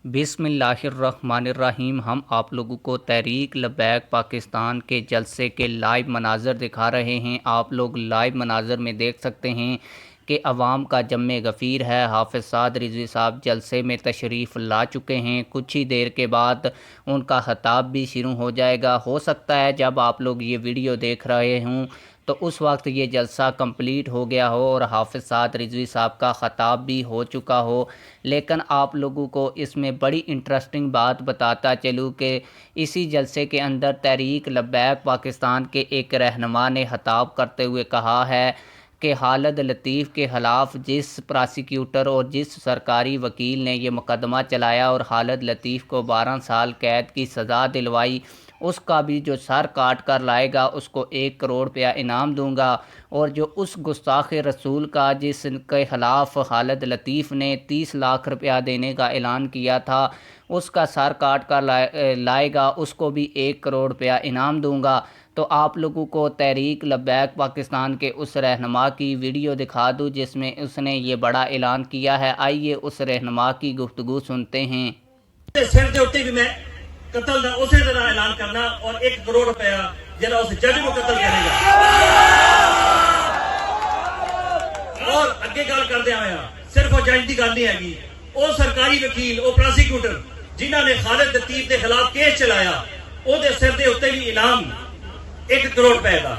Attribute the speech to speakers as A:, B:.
A: बिस्मिल्लाहिर्रहमानिर्रहीम। हम आप लोगों को तहरीक लबैक पाकिस्तान के जलसे के लाइव मनाज़र दिखा रहे हैं। आप लोग लाइव मनाज़र में देख सकते हैं कि अवाम का जम्मे गफ़ीर है। हाफ़िज़ साद रिज़वी साहब जलसे में तशरीफ़ ला चुके हैं। कुछ ही देर के बाद उनका ख़िताब भी शुरू हो जाएगा। हो सकता है जब आप लोग ये वीडियो देख रहे हों तो उस वक्त ये जलसा कंप्लीट हो गया हो और हाफ़िज़ साद रिज़वी साहब का ख़िताब भी हो चुका हो। लेकिन आप लोगों को इसमें बड़ी इंटरेस्टिंग बात बताता चलूँ कि इसी जलसे के अंदर तहरीक लबैक पाकिस्तान के एक रहनुमा ने ख़िताब करते हुए कहा है कि खालिद लतीफ़ के ख़िलाफ़ जिस प्रोसिक्यूटर और जिस सरकारी वकील ने ये मुकदमा चलाया और खालिद लतीफ़ को 12 साल कैद की सज़ा दिलवाई, उसका भी जो सर काट कर लाएगा उसको 1 करोड़ रुपया इनाम दूंगा। और जो उस गुस्ताख़ रसूल का जिसके ख़िलाफ़ खालिद लतीफ़ ने 30 लाख रुपया देने का ऐलान किया था, उसका सर काट कर लाएगा उसको भी 1 करोड़ रुपया इनाम दूंगा। तो आप लोगों को तहरीक लबैक पाकिस्तान के उस रहनुमा की वीडियो दिखा दूं जिसमें उसने ये बड़ा ऐलान किया है। आइए उस रहनुमा की गुफ्तगू सुनते हैं।
B: सिर के उत्ते भी मैं कतल का उसी तरह ऐलान करना और 1 करोड़ रुपया जरा उस जज को कतल करेगा। और अगे गल करते आया सिर्फ वो जज की गल नहीं हैगी, वो सरकारी वकील वो प्रोसिक्यूटर जिन्होंने खालिद लतीफ़ के खिलाफ केस चलाया, वो सिर के उत्ते भी इनाम 1 करोड़ रुपए का।